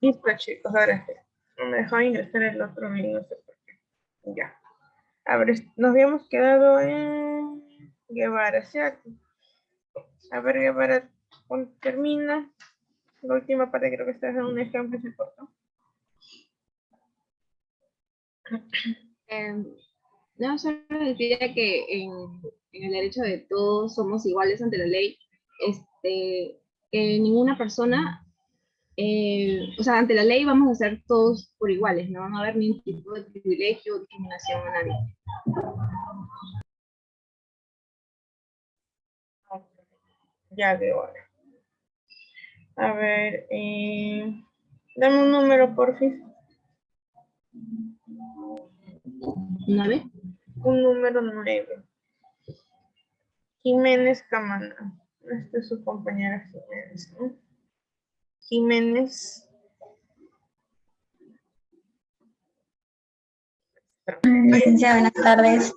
Listo, chicos, ahora sí. No me dejó ingresar el otro mail, no sé por qué. Ya. A ver, nos habíamos quedado en Guevara, ¿cierto? A ver, Guevara, cuando termina la última parte, creo que está en un ejemplo, se cortó. No, solo decía que en el derecho de todos somos iguales ante la ley, que ninguna persona, o sea, ante la ley vamos a ser todos por iguales, no van a haber ningún tipo de privilegio o discriminación a nadie. Ya veo ahora. A ver, dame un número, por fin. ¿9? Un número 9. Jiménez Camana. Esta es su compañera Jiménez, ¿no? Jiménez. Licenciada, buenas tardes.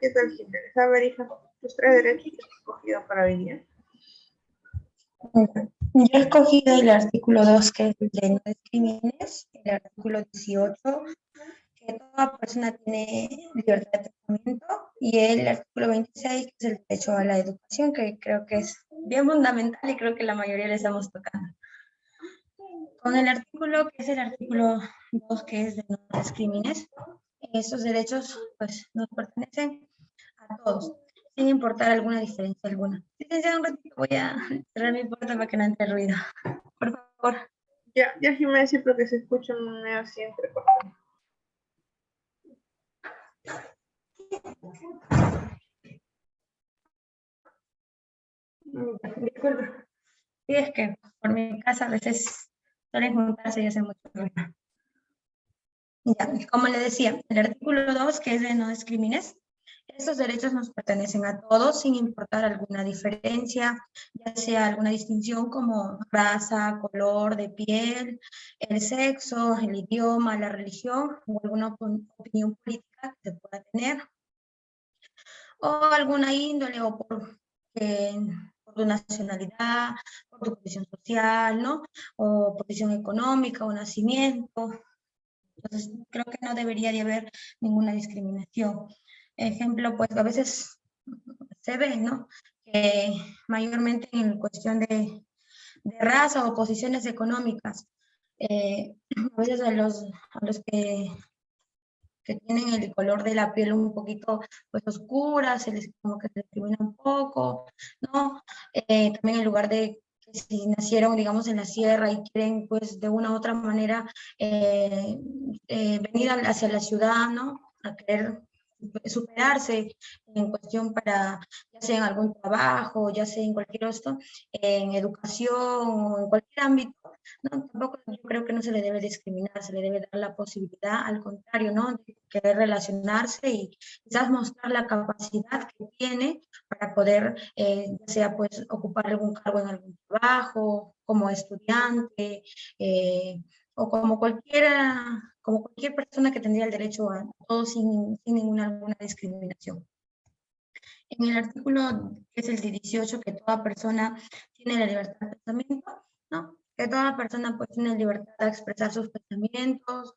¿Qué tal, Jiménez? A ver, hija, tus 3 derechos que has escogido para hoy día. Yo he escogido el artículo 2, que es el de no discrimines, el artículo 18, que toda persona tiene libertad de pensamiento, y el artículo 26, que es el derecho a la educación, que creo que es bien fundamental y creo que la mayoría le estamos tocando. Con el artículo, que es el artículo 2, que es de no discrimines, estos derechos pues nos pertenecen a todos, sin importar alguna diferencia alguna. Licenciada, un ratito voy a cerrar mi puerta para que no entre ruido. Por favor. Ya, Jiménez, sí, porque se escucha medio así entrecortado. Disculpe. Sí, es que por mi casa a veces suelen juntarse y hacen mucho ruido. Ya, como le decía, el artículo 2, que es de no discrimines, estos derechos nos pertenecen a todos sin importar alguna diferencia, ya sea alguna distinción como raza, color de piel, el sexo, el idioma, la religión o alguna opinión política que se pueda tener, o alguna índole o por tu nacionalidad, por tu posición social, ¿no? O posición económica o nacimiento. Entonces, creo que no debería de haber ninguna discriminación. Ejemplo, pues a veces se ve, ¿no? Que mayormente en cuestión de raza o posiciones económicas, a veces a los que tienen el color de la piel un poquito pues oscura, se les como que se discrimina un poco, ¿no? También en lugar de que si nacieron, digamos, en la sierra y quieren pues de una u otra manera venir hacia la ciudad, ¿no? A querer superarse en cuestión para, ya sea en algún trabajo, ya sea en cualquier otro, en educación o en cualquier ámbito, ¿no? Tampoco yo creo que no se le debe discriminar, se le debe dar la posibilidad, al contrario, ¿no? De querer relacionarse y quizás mostrar la capacidad que tiene para poder, ya sea pues ocupar algún cargo en algún trabajo, como estudiante, o como cualquier persona que tendría el derecho a todo sin ninguna alguna discriminación. En el artículo, que es el 18, que toda persona tiene la libertad de pensamiento, ¿no? Que toda persona pues tiene libertad de expresar sus pensamientos,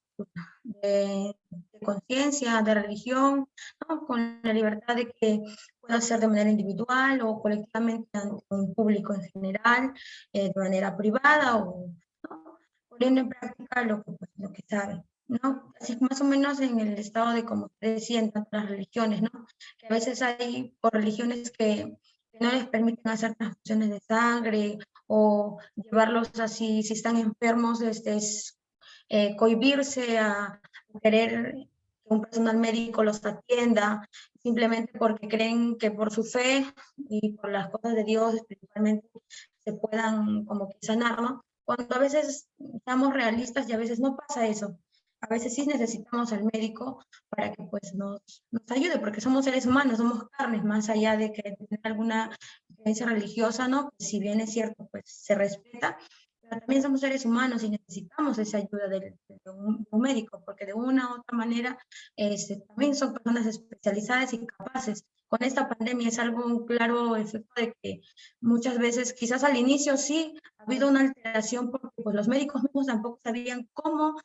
de conciencia, de religión, ¿no? Con la libertad de que pueda ser de manera individual o colectivamente ante un público en general, de manera privada o, ¿no? Poniendo en práctica lo que sabe, ¿no? Así más o menos en el estado de como te decía, en tantas las religiones, ¿no? Que a veces hay por religiones que no les permiten hacer transfusiones de sangre o llevarlos así, si están enfermos, cohibirse a querer que un personal médico los atienda, simplemente porque creen que por su fe y por las cosas de Dios espiritualmente se puedan como que sanar, ¿no? Cuando a veces estamos realistas y a veces no pasa eso. A veces sí necesitamos al médico para que pues nos ayude, porque somos seres humanos, somos carnes, más allá de que tener alguna creencia religiosa, ¿no? Que si bien es cierto, pues se respeta, pero también somos seres humanos y necesitamos esa ayuda de un médico, porque de una u otra manera también son personas especializadas y capaces con esta pandemia es algo, un claro efecto de que muchas veces, quizás al inicio sí, ha habido una alteración porque pues, los médicos mismos tampoco sabían cómo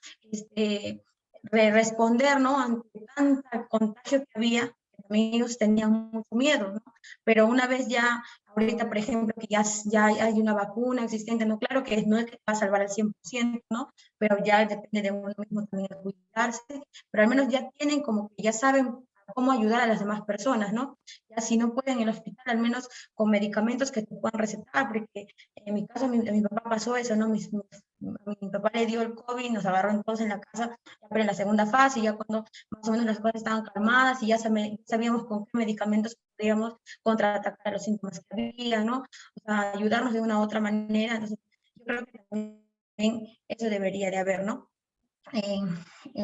responder, ¿no? Ante tanta contagio que había, que también ellos tenían mucho miedo, ¿no? Pero una vez ya, ahorita, por ejemplo, que ya hay una vacuna existente, ¿no? Claro que no es que va a salvar al 100%, ¿no? Pero ya depende de uno mismo también cuidarse, pero al menos ya tienen como que ya saben cómo ayudar a las demás personas, ¿no? Ya si no pueden en el hospital, al menos con medicamentos que te puedan recetar, porque en mi caso, a mi papá pasó eso, ¿no? A mi papá le dio el COVID, nos agarró todos en la casa, ya pero en la segunda fase, ya cuando más o menos las cosas estaban calmadas y ya sabíamos con qué medicamentos podíamos contraatacar los síntomas que había, ¿no? O sea, ayudarnos de una u otra manera. Entonces, yo creo que también eso debería de haber, ¿no?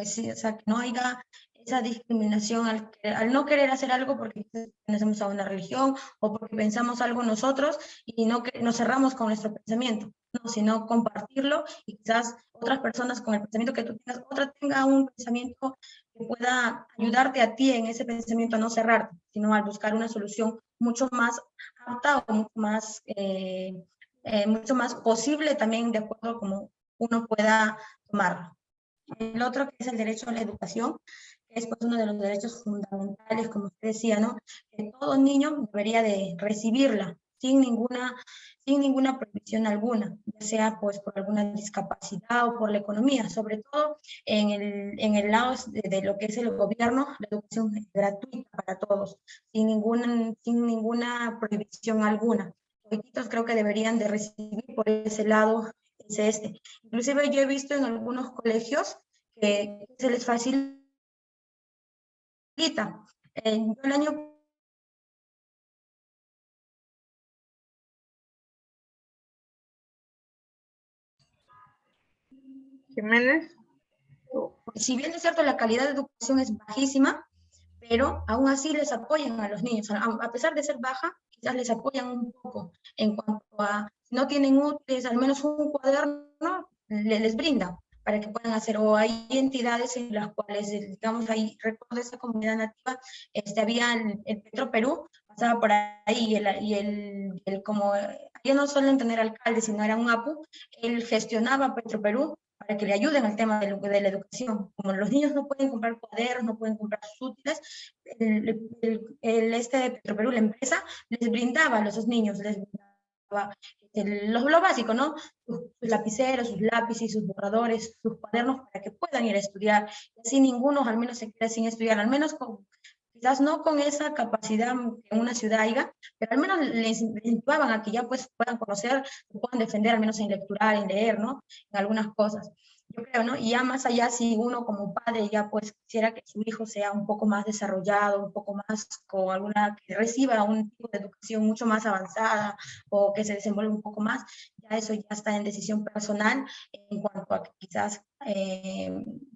Sí, o sea, que no haya esa discriminación al no querer hacer algo porque pertenecemos a una religión o porque pensamos algo nosotros y no que nos cerramos con nuestro pensamiento, no, sino compartirlo y quizás otras personas con el pensamiento que tú tengas, otra tenga un pensamiento que pueda ayudarte a ti en ese pensamiento a no cerrarte, sino al buscar una solución mucho más apta o mucho más posible también de acuerdo a cómo uno pueda tomarlo. El otro que es el derecho a la educación, que es pues, uno de los derechos fundamentales, como usted decía, ¿no? Que todo niño debería de recibirla sin ninguna prohibición alguna, ya sea pues por alguna discapacidad o por la economía, sobre todo en el lado de lo que es el gobierno, la educación es gratuita para todos, sin ninguna prohibición alguna. Los creo que deberían de recibir por ese lado es este. Inclusive yo he visto en algunos colegios que se les facilita. Yo el año Jiménez. si bien es cierto la calidad de educación es bajísima, pero aún así les apoyan a los niños, a pesar de ser baja, quizás les apoyan un poco en cuanto a, si no tienen útiles, al menos un cuaderno les brinda para que puedan hacer, o hay entidades en las cuales, digamos, ahí, recuerdo esa comunidad nativa, había el Petro Perú, pasaba por ahí, como, ya no suelen tener alcalde, sino era un APU, él gestionaba Petro Perú, para que le ayuden al tema de la educación. Como los niños no pueden comprar cuadernos, no pueden comprar sus útiles, de Petroperú, la empresa, les brindaba a los niños, les brindaba lo básico, ¿no? Sus lapiceros, sus lápices, sus borradores, sus cuadernos para que puedan ir a estudiar. Y así ninguno al menos se queda sin estudiar, al menos quizás no con esa capacidad que en una ciudad haya, pero al menos les incentivaban a que ya pues puedan conocer, puedan defender al menos en lecturar, en leer, ¿no? En algunas cosas. Yo creo, ¿no? Y ya más allá, si uno como padre ya pues quisiera que su hijo sea un poco más desarrollado, un poco más con alguna, que reciba un tipo de educación mucho más avanzada o que se desenvuelva un poco más, ya eso ya está en decisión personal en cuanto a que quizás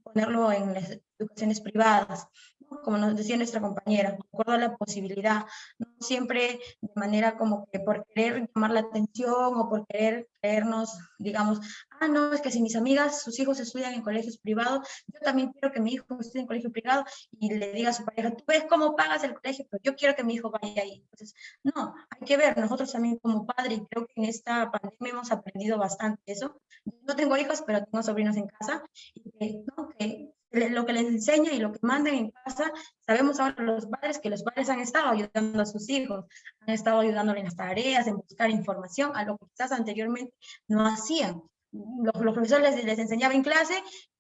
ponerlo en las educaciones privadas, ¿no? Como nos decía nuestra compañera, de acuerdo a la posibilidad, no siempre de manera como que por querer llamar la atención o por querer creernos, digamos, ah, no, es que si mis amigas, sus hijos estudian en colegios privados, yo también quiero que mi hijo estudie en colegio privado y le diga a su pareja, tú ves cómo pagas el colegio, pero yo quiero que mi hijo vaya ahí. Entonces, no, hay que ver, nosotros también como padre, y creo que en esta pandemia hemos aprendido bastante eso. No tengo hijos, pero tengo sobrinos en casa, y que, ¿no? que lo que les enseña y lo que mandan en casa, sabemos ahora los padres que los padres han estado ayudando a sus hijos, han estado ayudándole en las tareas, en buscar información, a lo que quizás anteriormente no hacían. Los profesores les enseñaban en clase,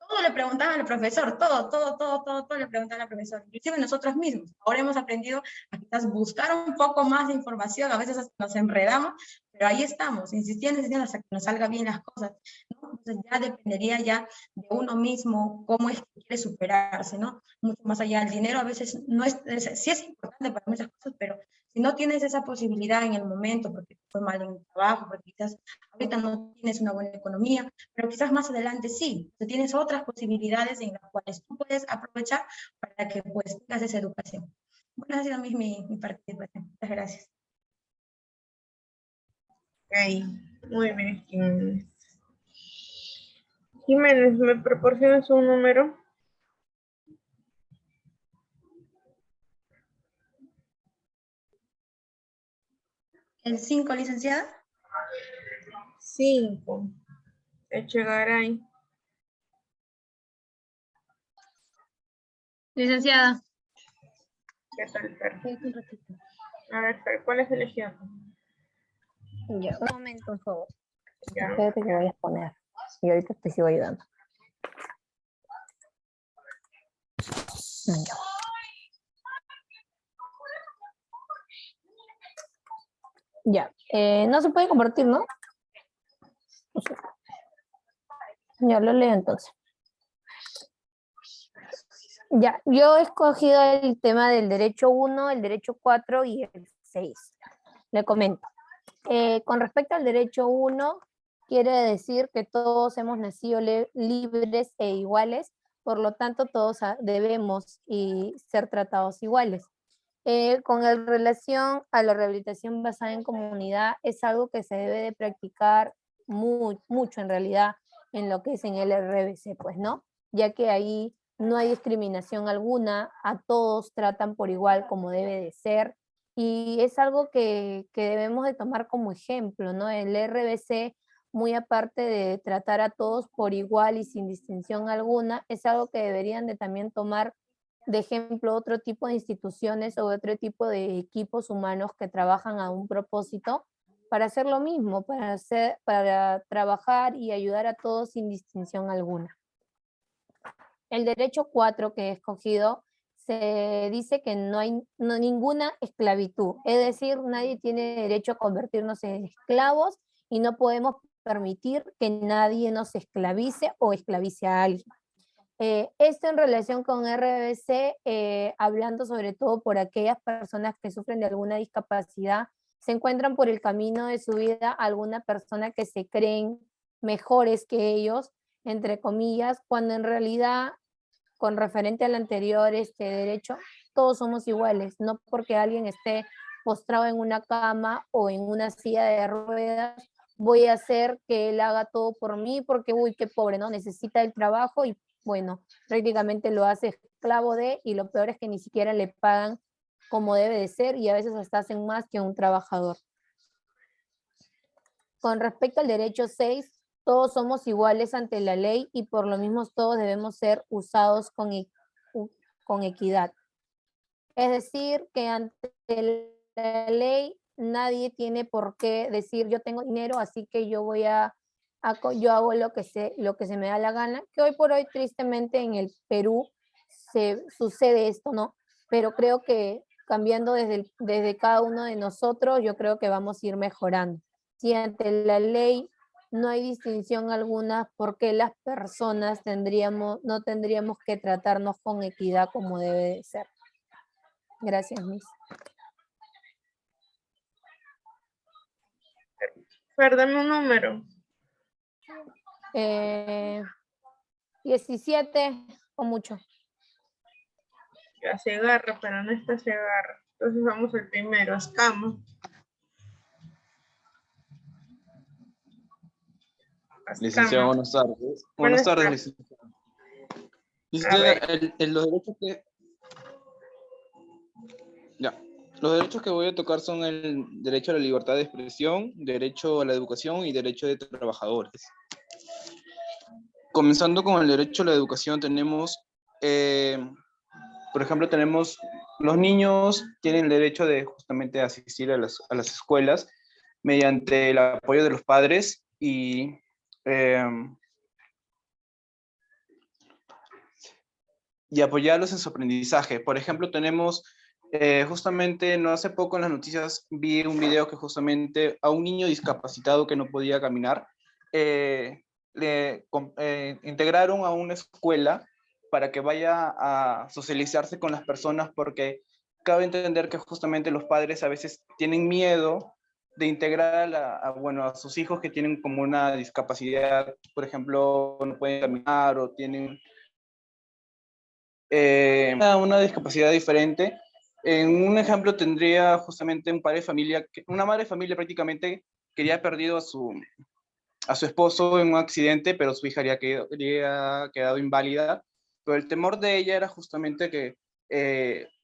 todo le preguntaban al profesor, todo le preguntaban al profesor, inclusive nosotros mismos. Ahora hemos aprendido a quizás buscar un poco más de información, a veces hasta nos enredamos, pero ahí estamos, insistiendo hasta que nos salga bien las cosas, ¿no? Entonces ya dependería ya de uno mismo cómo es que quiere superarse, ¿no? Mucho más allá del dinero, a veces no sí es importante para muchas cosas, pero si no tienes esa posibilidad en el momento, porque fue mal en el trabajo, porque quizás ahorita no tienes una buena economía, pero quizás más adelante sí, o tienes otras posibilidades en las cuales tú puedes aprovechar para que pues tengas esa educación. Bueno, ha sido mi participación. Muchas gracias. Ok, muy bien, Jiménez. Jiménez, ¿me proporcionas un número? El 5, licenciada. 5. Echegaray. Licenciada. ¿Qué tal, Fer? Un ratito. A ver, Fer, ¿cuál es elección? Ya, un momento, por favor. Ya. Espérate que voy a poner. Y ahorita te sigo ayudando. Ya. Ya, no se puede compartir, ¿no? No sé. Ya lo leo entonces. Ya, yo he escogido el tema del derecho 1, el derecho 4 y el 6. Le comento. Con respecto al derecho 1, quiere decir que todos hemos nacido libres e iguales, por lo tanto todos debemos ser tratados iguales. Con relación a la rehabilitación basada en comunidad, es algo que se debe de practicar mucho en realidad en lo que es en el RBC, pues, ¿no? Ya que ahí no hay discriminación alguna, a todos tratan por igual como debe de ser, y es algo que debemos de tomar como ejemplo, ¿no? El RBC, muy aparte de tratar a todos por igual y sin distinción alguna, es algo que deberían de también tomar de ejemplo otro tipo de instituciones o otro tipo de equipos humanos que trabajan a un propósito para hacer lo mismo, para trabajar y ayudar a todos sin distinción alguna. El derecho 4 que he escogido se dice que no hay ninguna esclavitud, es decir, nadie tiene derecho a convertirnos en esclavos y no podemos permitir que nadie nos esclavice o esclavice a alguien. Esto en relación con RBC, hablando sobre todo por aquellas personas que sufren de alguna discapacidad, se encuentran por el camino de su vida alguna persona que se creen mejores que ellos, entre comillas, cuando en realidad, con referente al anterior derecho, todos somos iguales, no porque alguien esté postrado en una cama o en una silla de ruedas, voy a hacer que él haga todo por mí porque, uy, qué pobre, ¿no? Necesita el trabajo y bueno, prácticamente lo hace esclavo de, y lo peor es que ni siquiera le pagan como debe de ser y a veces hasta hacen más que un trabajador. Con respecto al derecho 6, todos somos iguales ante la ley y por lo mismo todos debemos ser usados con equidad. Es decir, que ante la ley nadie tiene por qué decir yo tengo dinero, así que yo yo hago lo que se me da la gana, que hoy por hoy tristemente en el Perú sucede esto, ¿no? Pero creo que cambiando desde cada uno de nosotros, yo creo que vamos a ir mejorando. Si ante la ley no hay distinción alguna, ¿por qué las personas no tendríamos que tratarnos con equidad como debe de ser? Gracias, Miss. Fer, dame un número. 17 o mucho. Ya se agarra, pero no está se agarra. Entonces vamos al primero, escama. Licenciado, buenas tardes. Buenas tardes, licenciado. Licenciada, los derechos que... Ya. Los derechos que voy a tocar son el derecho a la libertad de expresión, derecho a la educación y derecho de trabajadores. Comenzando con el derecho a la educación, tenemos, por ejemplo, tenemos los niños tienen el derecho de justamente asistir a las escuelas mediante el apoyo de los padres y apoyarlos en su aprendizaje. Por ejemplo, tenemos justamente, no hace poco en las noticias vi un video que justamente a un niño discapacitado que no podía caminar, le integraron a una escuela para que vaya a socializarse con las personas, porque cabe entender que justamente los padres a veces tienen miedo de integrar a sus hijos que tienen como una discapacidad, por ejemplo, no pueden caminar o tienen una discapacidad diferente. En un ejemplo tendría justamente un padre de familia, una madre de familia prácticamente que ya ha perdido a su esposo en un accidente, pero su hija había quedado inválida. Pero el temor de ella era justamente que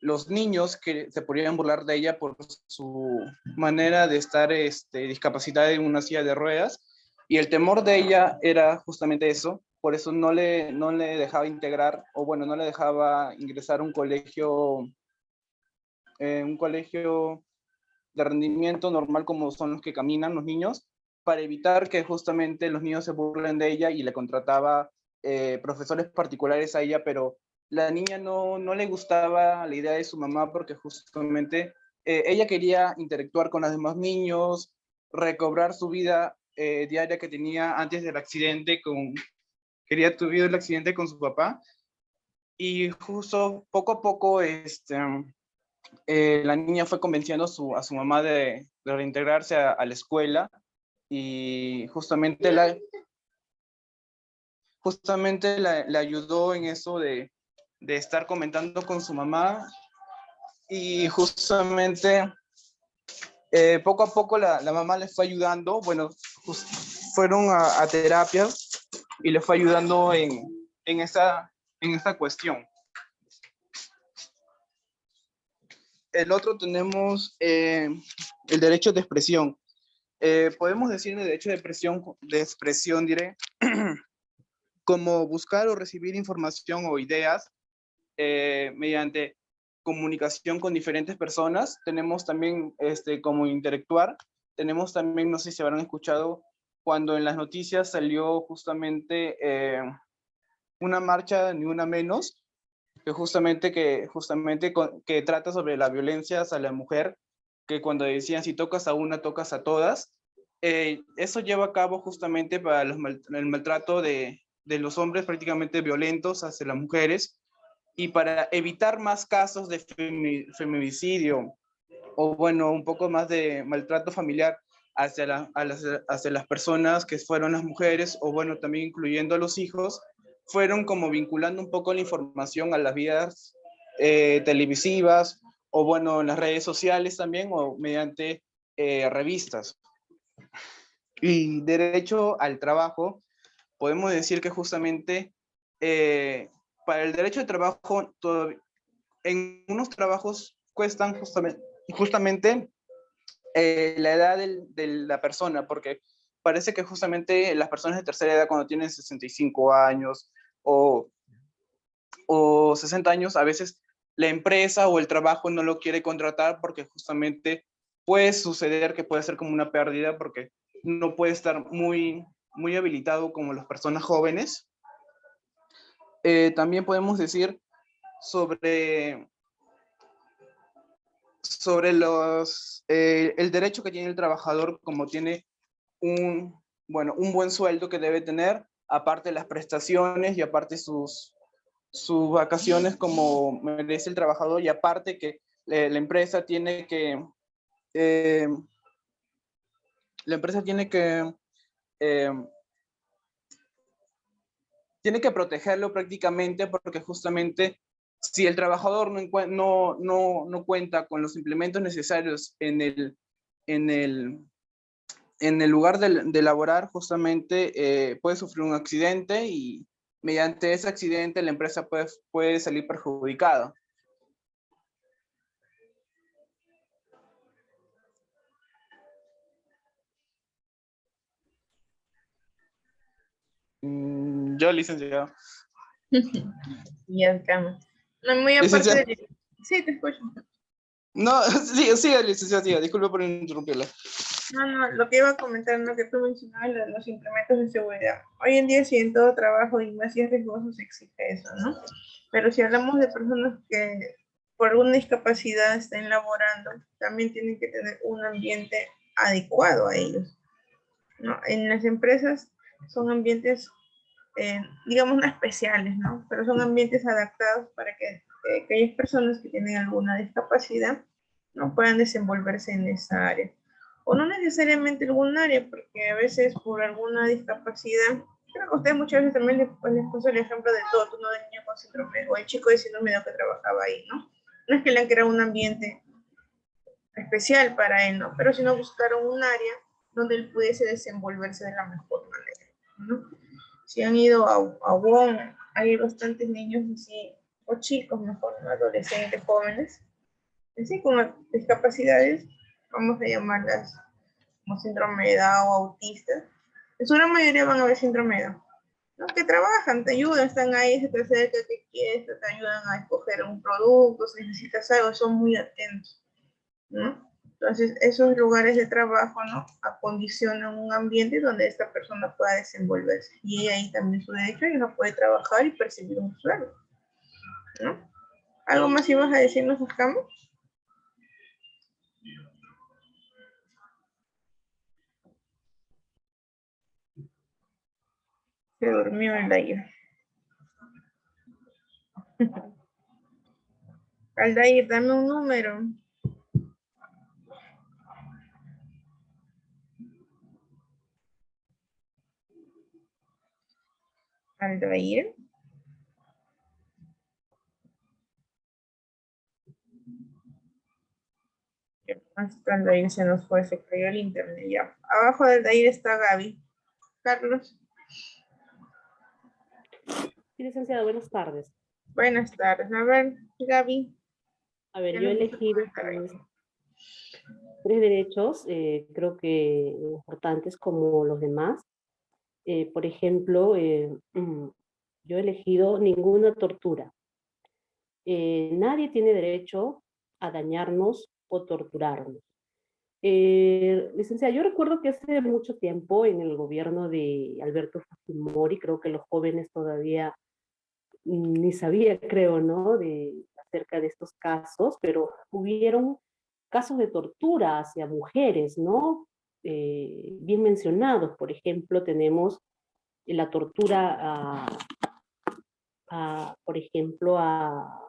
los niños que se podían burlar de ella por su manera de estar discapacitada en una silla de ruedas, y el temor de ella era justamente eso. Por eso no le dejaba integrar, o bueno, no le dejaba ingresar a un colegio de rendimiento normal como son los que caminan los niños, para evitar que justamente los niños se burlen de ella, y le contrataba profesores particulares a ella, pero la niña no le gustaba la idea de su mamá, porque justamente ella quería interactuar con los demás niños, recobrar su vida diaria que tenía antes del accidente, quería tuvido el accidente con su papá, y justo poco a poco la niña fue convenciendo a su mamá de reintegrarse a la escuela, y justamente la ayudó en eso de estar comentando con su mamá, y justamente poco a poco la mamá les fue ayudando. Bueno, fueron a terapia y les fue ayudando en esa cuestión. El otro tenemos el derecho de expresión. Podemos decir en el derecho de expresión, diré, como buscar o recibir información o ideas mediante comunicación con diferentes personas. Tenemos también como interactuar. Tenemos también, no sé si habrán escuchado, cuando en las noticias salió justamente una marcha Ni Una Menos, que trata sobre la violencia hacia la mujer, que cuando decían si tocas a una, tocas a todas. Eso lleva a cabo justamente para el maltrato de los hombres prácticamente violentos hacia las mujeres, y para evitar más casos de feminicidio, o bueno, un poco más de maltrato familiar hacia las personas que fueron las mujeres, o bueno, también incluyendo a los hijos, fueron como vinculando un poco la información a las vías televisivas, o bueno, en las redes sociales también, o mediante revistas. Y derecho al trabajo, podemos decir que justamente para el derecho de trabajo, en unos trabajos cuestan justamente la edad de la persona, porque parece que justamente las personas de tercera edad, cuando tienen 65 años o 60 años, a veces la empresa o el trabajo no lo quiere contratar, porque justamente puede suceder que puede ser como una pérdida, porque no puede estar muy habilitado como las personas jóvenes. También podemos decir sobre el derecho que tiene el trabajador, como tiene un buen sueldo que debe tener, aparte de las prestaciones y aparte sus vacaciones como merece el trabajador, y aparte que la empresa tiene que eh, protegerlo prácticamente, porque justamente si el trabajador no cuenta con los implementos necesarios en el lugar de laborar, justamente puede sufrir un accidente, y mediante ese accidente la empresa puede salir perjudicada. Yo, licenciado. Ya estamos. No, muy aparte Licenciado. de... Sí, te escucho. No, sí, licenciado, sí, disculpe por interrumpirla. No, lo que iba a comentar, ¿no? Que tú mencionabas los implementos de seguridad. Hoy en día, si en todo trabajo y más si es riesgoso, se exige eso, ¿no? Pero si hablamos de personas que por alguna discapacidad estén laborando, también tienen que tener un ambiente adecuado a ellos, ¿no? En las empresas son ambientes, digamos, no especiales, ¿no? Pero son ambientes adaptados para que aquellas personas que tienen alguna discapacidad no puedan desenvolverse en esa área. O no necesariamente algún área, porque a veces por alguna discapacidad, creo que a ustedes muchas veces también les puso el ejemplo de todo, ¿no? Del niño con síndrome, o el chico de síndrome de Down que trabajaba ahí, ¿no? No es que le han creado un ambiente especial para él, ¿no? Pero sino buscaron un área donde él pudiese desenvolverse de la mejor manera, ¿no? Si han ido a WOM, hay bastantes niños así o chicos, mejor, ¿no? Adolescentes, jóvenes, así con discapacidades, vamos a llamarlas como síndrome de Down o autistas. En su gran mayoría van a haber síndrome de Down, ¿no? Que trabajan, te ayudan, están ahí, se te acercan, que quieres, te ayudan a escoger un producto, si necesitas algo, son muy atentos, ¿no? Entonces, esos lugares de trabajo, ¿no? Acondicionan un ambiente donde esta persona pueda desenvolverse. Y ahí también su derecho y uno puede trabajar y percibir un sueldo, ¿no? ¿Algo más ibas a decirnos, Oscamo? Se durmió el Aldair. Aldair, dame un número. Aldair. Hasta Aldair se nos fue, se cayó el internet ya. Abajo del Aldair está Gaby. Carlos. Sí, licenciada, buenas tardes. Buenas tardes. A ver, Gaby. A ver, ¿Qué yo he nos vas a elegido comentar ahí? tres derechos, creo que importantes como los demás. Por ejemplo, yo he elegido ninguna tortura. Nadie tiene derecho a dañarnos o torturarnos. Licenciada, yo recuerdo que hace mucho tiempo en el gobierno de Alberto Fujimori, creo que los jóvenes todavía ni sabía, creo, ¿no? Acerca de estos casos, pero hubieron casos de tortura hacia mujeres, ¿no? Bien mencionados. Por ejemplo, tenemos la tortura por ejemplo, a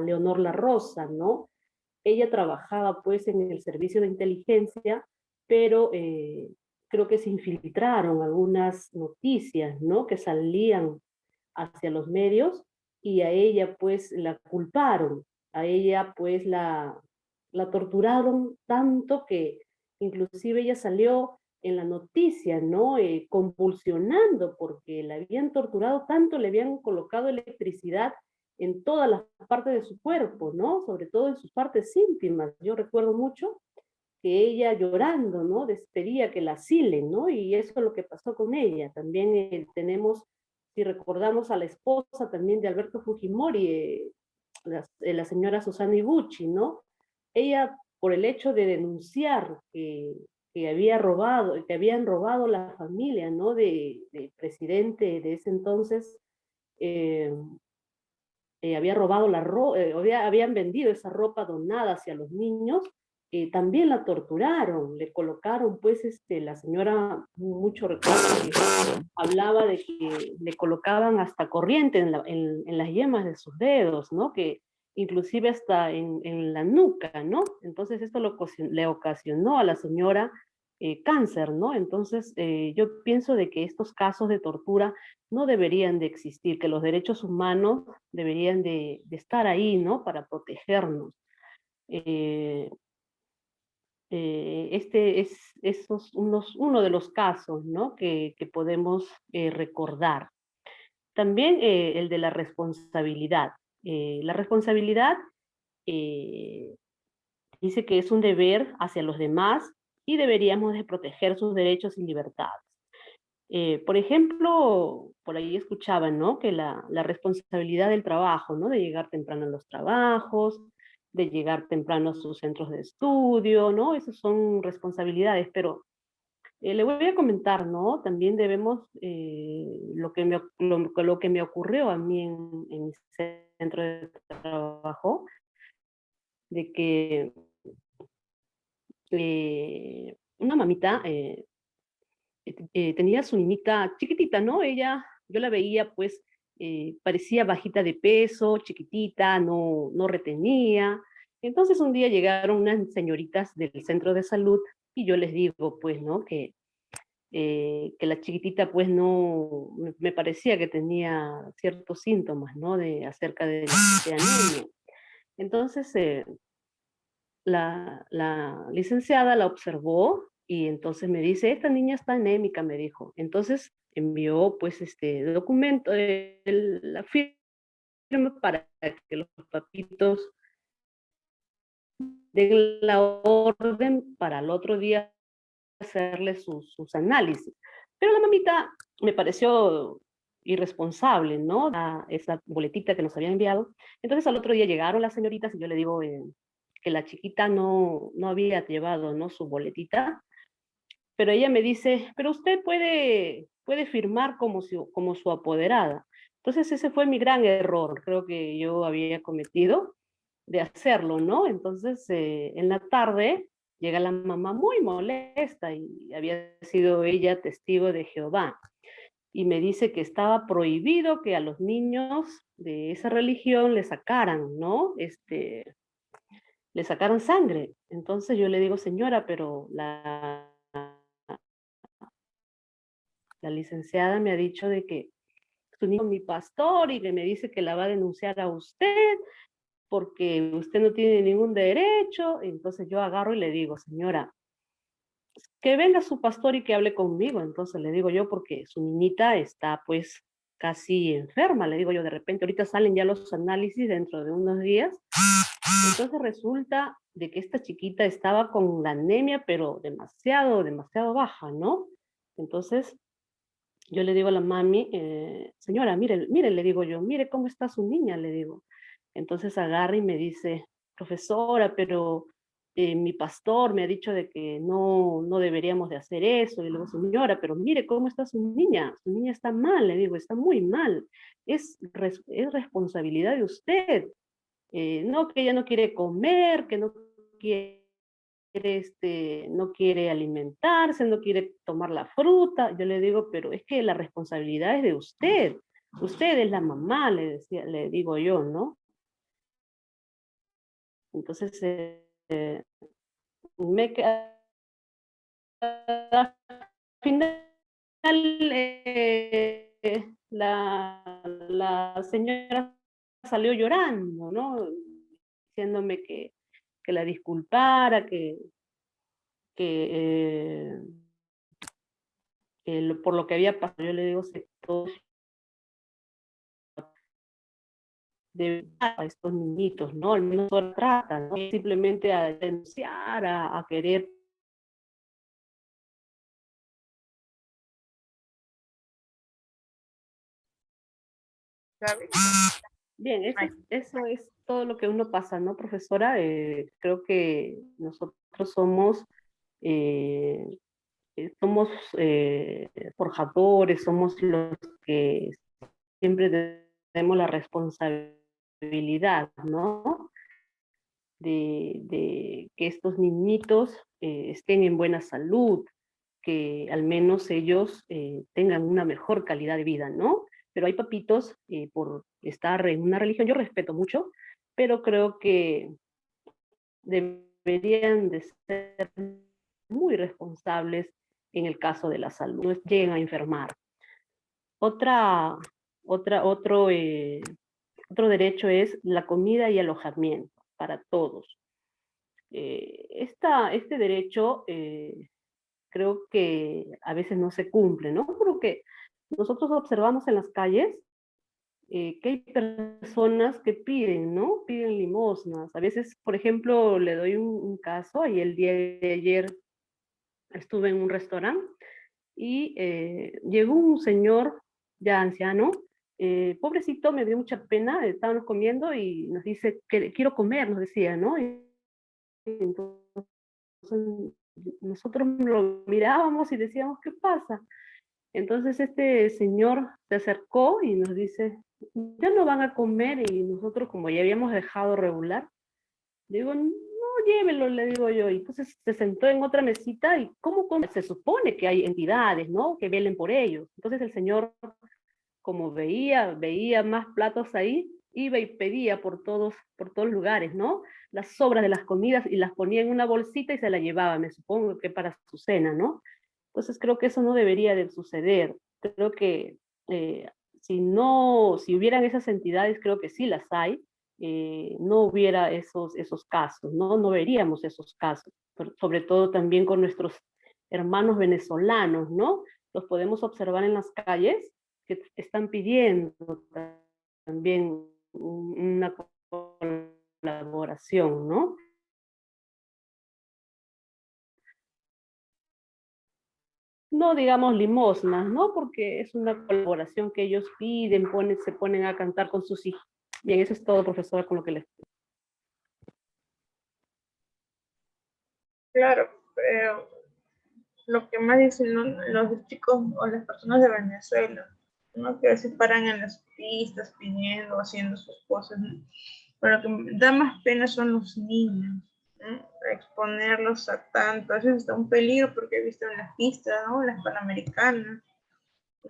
Leonor La Rosa, ¿no? Ella trabajaba pues en el servicio de inteligencia, pero creo que se infiltraron algunas noticias, ¿no? Que salían hacia los medios y a ella pues la culparon, a ella pues la torturaron tanto que inclusive ella salió en la noticia, ¿no? Convulsionando porque la habían torturado tanto, le habían colocado electricidad en todas las partes de su cuerpo, ¿no? Sobre todo en sus partes íntimas. Yo recuerdo mucho que ella llorando, ¿no? Pedía que la asilen, ¿no? Y eso es lo que pasó con ella. También tenemos, si recordamos a la esposa también de Alberto Fujimori, la señora Susana Iguchi, ¿no? Ella, por el hecho de denunciar que había robado, que habían robado la familia, ¿no? Del presidente de ese entonces, había robado habían vendido esa ropa donada hacia los niños, también la torturaron, le colocaron, pues, la señora, mucho recuerdo que hablaba de que le colocaban hasta corriente en las yemas de sus dedos, ¿no? Que inclusive hasta en la nuca, ¿no? Entonces esto le ocasionó a la señora cáncer, ¿no? Entonces yo pienso de que estos casos de tortura no deberían de existir, que los derechos humanos deberían de estar ahí, ¿no? Para protegernos. Este es uno de los casos, ¿no? Que podemos recordar. También el de la responsabilidad. La responsabilidad dice que es un deber hacia los demás y deberíamos de proteger sus derechos y libertades. Por ejemplo, por ahí escuchaban, ¿no? Que la responsabilidad del trabajo, ¿no? De llegar temprano a los trabajos, de llegar temprano a sus centros de estudio, ¿no? Esas son responsabilidades, pero le voy a comentar, ¿no? También debemos, lo que me ocurrió a mí en mi centro de trabajo, de que una mamita tenía su niñita chiquitita, ¿no? Yo la veía, pues, parecía bajita de peso, chiquitita, no retenía. Entonces un día llegaron unas señoritas del centro de salud y yo les digo, pues, ¿no? Que la chiquitita, pues, no, me parecía que tenía ciertos síntomas, ¿no? Acerca de la niña. Entonces, la licenciada la observó y entonces me dice, esta niña está anémica, me dijo. Entonces envió pues este documento, la firma para que los papitos den la orden para el otro día hacerle sus análisis. Pero la mamita me pareció irresponsable, ¿no? Esa boletita que nos había enviado. Entonces al otro día llegaron las señoritas y yo le digo que la chiquita no había llevado, ¿no?, su boletita, pero ella me dice, pero usted puede firmar como su apoderada. Entonces ese fue mi gran error, creo que yo había cometido de hacerlo, ¿no? Entonces en la tarde llega la mamá muy molesta y había sido ella testigo de Jehová. Y me dice que estaba prohibido que a los niños de esa religión le sacaran, ¿no? Le sacaran sangre. Entonces yo le digo, señora, pero la licenciada me ha dicho de que su niño es mi pastor y que me dice que la va a denunciar a usted porque usted no tiene ningún derecho. Entonces yo agarro y le digo, señora, que venga su pastor y que hable conmigo. Entonces le digo yo, porque su niñita está pues casi enferma, le digo yo, de repente ahorita salen ya los análisis dentro de unos días. Entonces resulta de que esta chiquita estaba con la anemia, pero demasiado baja, ¿no? Entonces yo le digo a la mami, señora, mire, le digo yo, mire cómo está su niña, le digo. Entonces agarra y me dice, profesora, pero mi pastor me ha dicho de que no deberíamos de hacer eso. Y le digo, señora, pero mire cómo está su niña está mal, le digo, está muy mal. Es responsabilidad de usted. No, que ella no quiere comer, que no quiere alimentarse, no quiere tomar la fruta. Yo le digo, pero es que la responsabilidad es de usted. Usted es la mamá, le digo yo, ¿no? Entonces, al final, la señora salió llorando, ¿no? Diciéndome que la disculpara, que por lo que había pasado. Yo le digo, todos de a estos niñitos, ¿no? Al menos no tratan, ¿no? Simplemente a denunciar, a querer. ¿Sabes? Bien, eso es todo lo que uno pasa, ¿no, profesora? Creo que nosotros somos forjadores, somos los que siempre tenemos la responsabilidad, ¿no? De que estos niñitos estén en buena salud, que al menos ellos tengan una mejor calidad de vida, ¿no? Pero hay papitos, por estar en una religión, yo respeto mucho, pero creo que deberían de ser muy responsables en el caso de la salud, no lleguen a enfermar. Otro derecho es la comida y alojamiento para todos. Este derecho creo que a veces no se cumple, ¿no? Porque nosotros observamos en las calles que hay personas que piden, ¿no? Piden limosnas. A veces, por ejemplo, le doy un caso, y el día de ayer estuve en un restaurante y llegó un señor ya anciano, pobrecito, me dio mucha pena, estábamos comiendo y nos dice, que quiero comer, nos decía, ¿no? Y entonces nosotros lo mirábamos y decíamos, ¿qué pasa? Entonces este señor se acercó y nos dice, ya no van a comer, y nosotros, como ya habíamos dejado regular, digo, no, llévelo, le digo yo. Y entonces se sentó en otra mesita y ¿cómo come? Se supone que hay entidades, ¿no?, que velen por ellos. Entonces el señor, como veía más platos ahí, iba y pedía por todos lugares, ¿no?, las sobras de las comidas, y las ponía en una bolsita y se la llevaba, me supongo que para su cena, ¿no? Entonces creo que eso no debería de suceder. Creo que si hubieran esas entidades, creo que sí las hay, no hubiera esos casos, ¿no? No veríamos esos casos, sobre todo también con nuestros hermanos venezolanos, ¿no? Los podemos observar en las calles que están pidiendo también una colaboración, ¿no? No digamos limosnas, ¿no? Porque es una colaboración que ellos piden, se ponen a cantar con sus hijos. Bien, eso es todo, profesora, con lo que les... Claro, pero lo que más dicen, ¿no?, los chicos o las personas de Venezuela, ¿no?, que se paran en las pistas pidiendo, haciendo sus cosas, ¿no? Pero lo que da más pena son los niños, ¿no? Exponerlos a tanto, a veces está un peligro porque he visto en las pistas, ¿no?, las panamericanas,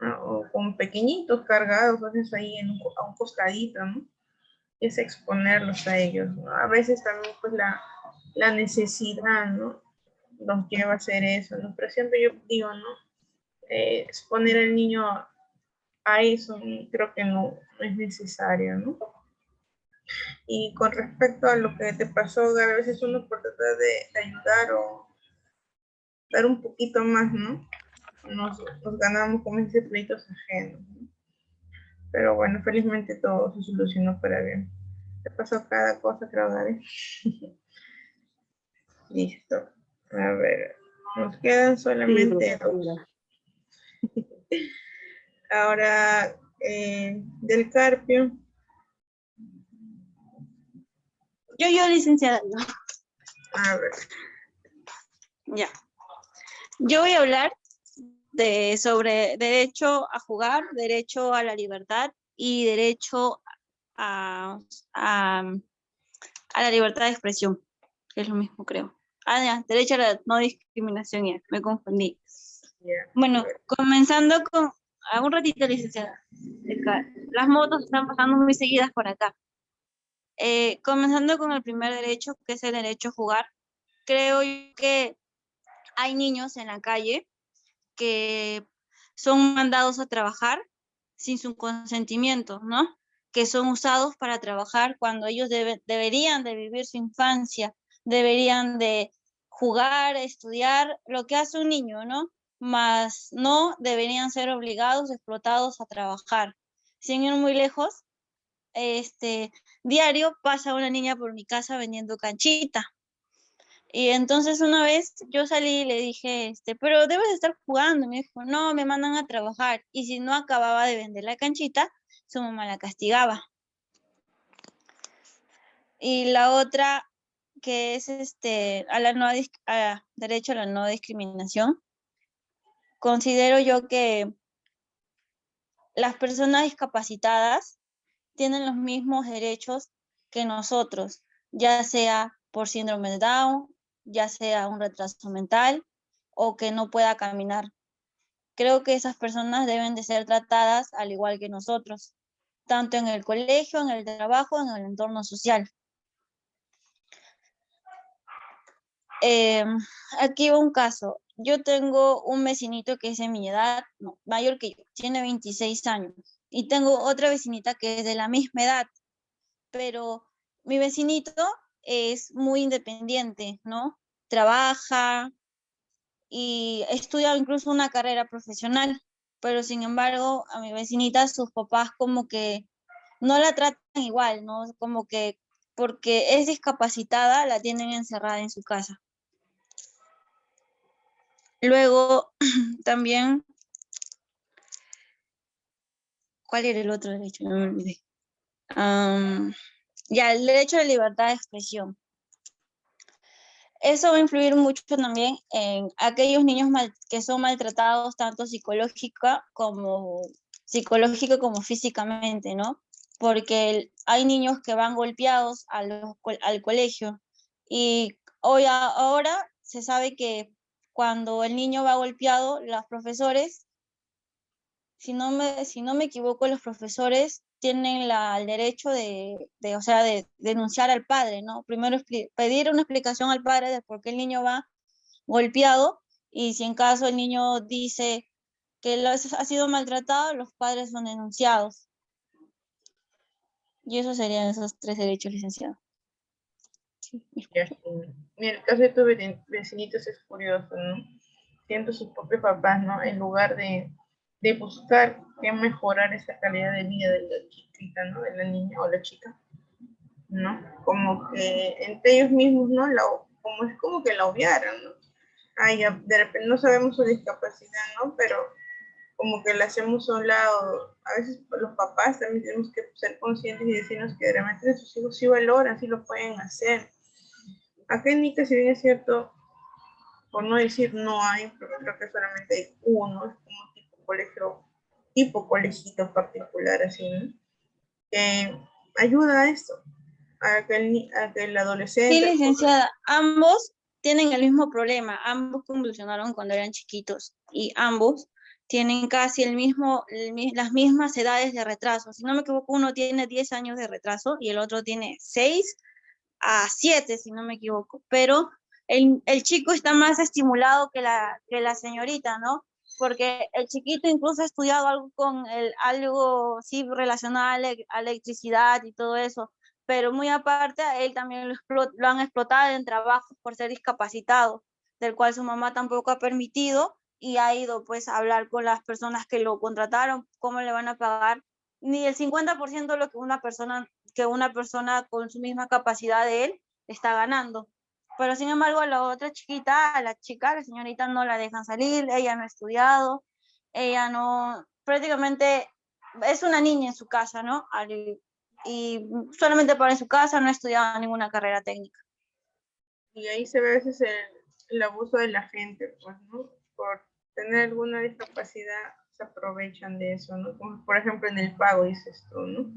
¿no?, o con pequeñitos cargados, a veces ahí a un costadito, ¿no? Es exponerlos a ellos, ¿no? A veces también pues la necesidad, ¿no?, nos lleva a hacer eso, ¿no? Pero siempre yo digo, ¿no? Exponer al niño a eso creo que no es necesario, ¿no? Y con respecto a lo que te pasó, Gaby, a veces uno por tratar de ayudar o dar un poquito más, ¿no? Nos ganamos, como dice, pleitos ajenos, ¿no? Pero bueno, felizmente todo se solucionó para bien. Te pasó cada cosa, creo, Gaby. Listo. A ver, nos quedan Sí, solamente dos. profesora. Ahora, del Carpio. Yo, licenciada, no. A ver, Ya. Yo voy a hablar sobre derecho a jugar, derecho a la libertad y derecho a, a, a la libertad de expresión, que es lo mismo, creo. Ah, ya, derecho a la no discriminación, ya, me confundí. ya. Bueno, comenzando con, un ratito, licenciada. Las motos están pasando muy seguidas por acá. Comenzando con el primer derecho, que es el derecho a jugar. Creo que hay niños en la calle que son mandados a trabajar sin su consentimiento, ¿no? Que son usados para trabajar cuando ellos deberían de vivir su infancia, deberían de jugar, estudiar, lo que hace un niño, ¿no? Mas no deberían ser obligados, explotados a trabajar. Sin ir muy lejos, diario pasa una niña por mi casa vendiendo canchita. Y entonces una vez yo salí y le dije, pero debes estar jugando. Me dijo, no, me mandan a trabajar. Y si no acababa de vender la canchita, su mamá la castigaba. Y la otra, que es derecho a la no discriminación, considero yo que las personas discapacitadas tienen los mismos derechos que nosotros, ya sea por síndrome de Down, ya sea un retraso mental o que no pueda caminar. Creo que esas personas deben de ser tratadas al igual que nosotros, tanto en el colegio, en el trabajo, en el entorno social. Aquí va un caso. Yo tengo un vecinito que es de mi edad, no, mayor que yo, tiene 26 años. Y tengo otra vecinita que es de la misma edad, pero mi vecinito es muy independiente, ¿no? Trabaja y estudia incluso una carrera profesional, pero sin embargo a mi vecinita sus papás como que no la tratan igual, ¿no? Como que porque es discapacitada la tienen encerrada en su casa. Luego también, ¿cuál era el otro derecho? No me olvidé. Ya, el derecho a la libertad de expresión. Eso va a influir mucho también en aquellos niños que son maltratados tanto psicológica como físicamente, ¿no? Porque hay niños que van golpeados al colegio y ahora se sabe que cuando el niño va golpeado, los profesores, si no me equivoco, los profesores tienen el derecho o sea, de denunciar al padre, ¿no? Primero pedir una explicación al padre de por qué el niño va golpeado y si en caso el niño dice que ha sido maltratado, los padres son denunciados. Y esos serían esos 3 derechos, licenciado. Ya. Mira, el caso de tus vecinitos es curioso, ¿no? Siendo sus propios papás, ¿no? En lugar de de buscar que mejorar esa calidad de vida de la chiquita, ¿no? De la niña o la chica, ¿no? Como que entre ellos mismos, ¿no? Como es como que la obviaran, ¿no? Ay, de repente no sabemos su discapacidad, ¿no? Pero como que la hacemos a un lado. A veces los papás también tenemos que ser conscientes y decirnos que de repente sus hijos sí valoran, sí lo pueden hacer. Acá en Nica, si bien es cierto, por no decir no hay, porque creo que solamente hay uno, es como tipo colegito particular, así, ¿no? Que ayuda a esto, a que el Sí, adolescente... licenciada, ambos tienen el mismo problema, ambos convulsionaron cuando eran chiquitos y ambos tienen casi las mismas edades de retraso. Si no me equivoco, uno tiene 10 años de retraso y el otro tiene 6 a 7, si no me equivoco, pero el chico está más estimulado que la señorita, ¿no? Porque el chiquito incluso ha estudiado algo sí, relacionado a electricidad y todo eso, pero muy aparte a él también lo han explotado en trabajos por ser discapacitado, del cual su mamá tampoco ha permitido y ha ido pues a hablar con las personas que lo contrataron, cómo le van a pagar ni el 50% de lo que una persona con su misma capacidad de él está ganando. Pero sin embargo, a la otra chiquita, a la señorita no la dejan salir, ella no ha estudiado, ella no, prácticamente es una niña en su casa, ¿no? Y solamente para en su casa, no ha estudiado ninguna carrera técnica. Y ahí se ve a veces el abuso de la gente, pues, ¿no? Por tener alguna discapacidad se aprovechan de eso, ¿no? Como por ejemplo en el pago, dices tú, ¿no?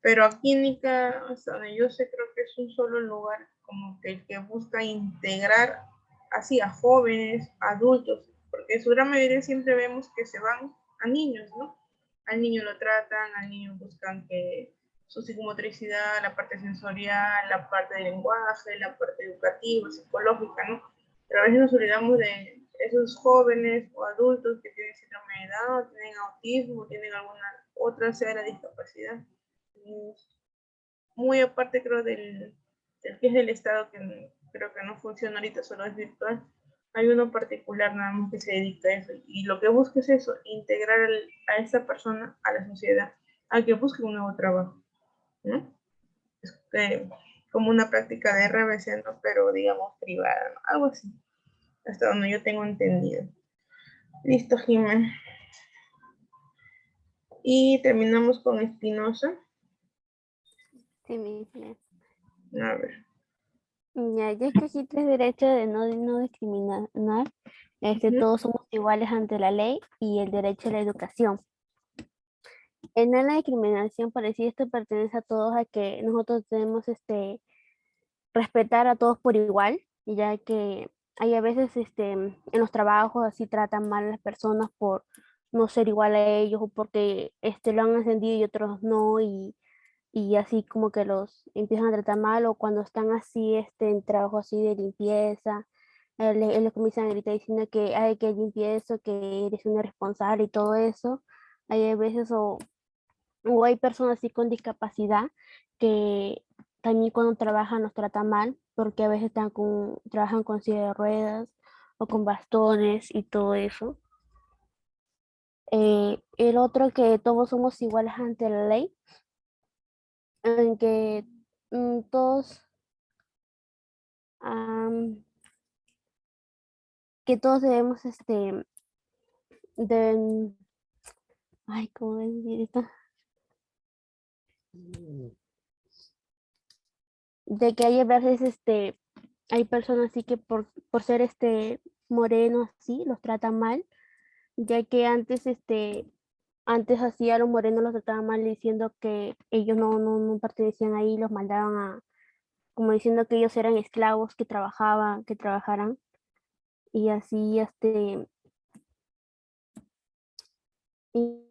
Pero aquí en Nica, hasta donde yo sé, creo que es un solo lugar como que el que busca integrar así a jóvenes, adultos, porque en su gran mayoría siempre vemos que se van a niños, ¿no? Al niño lo tratan, al niño buscan que su psicomotricidad, la parte sensorial, la parte del lenguaje, la parte educativa, psicológica, ¿no? Pero a veces nos olvidamos de esos jóvenes o adultos que tienen síndrome de Down, tienen autismo, tienen alguna otra severa discapacidad. Muy aparte creo del que es del Estado, que creo que no funciona ahorita, solo es virtual. Hay uno particular nada más que se dedica a eso, y lo que busca es eso, integrar a esa persona a la sociedad, a que busque un nuevo trabajo, ¿no? Es como una práctica de RBC, ¿no? Pero digamos privada, ¿no? Algo así, hasta donde yo tengo entendido. Listo, Jiménez. Y terminamos con Espinosa. Sí, misma. A ver. Ya, yo escogí tres derechos de no discriminar. Todos somos iguales ante la ley y el derecho a la educación. En la discriminación, por decir esto, pertenece a todos, a que nosotros debemos respetar a todos por igual, ya que hay a veces en los trabajos así tratan mal a las personas por no ser igual a ellos o porque lo han ascendido y otros no, y así como que los empiezan a tratar mal, o cuando están así en trabajo así de limpieza, les comienzan a gritar diciendo que hay que limpiar eso, que eres una irresponsable y todo eso. Hay a veces o hay personas así con discapacidad que también cuando trabajan los tratan mal, porque a veces trabajan con silla de ruedas o con bastones y todo eso. El otro, que todos somos iguales ante la ley, en que todos, am, que todos debemos, de, ay, ¿cómo decir esto? De que hay a veces, hay personas así que por ser, morenos, así, los tratan mal, ya que antes así a los morenos los trataban mal diciendo que ellos no pertenecían ahí, los mandaban como diciendo que ellos eran esclavos que trabajaran, y así, y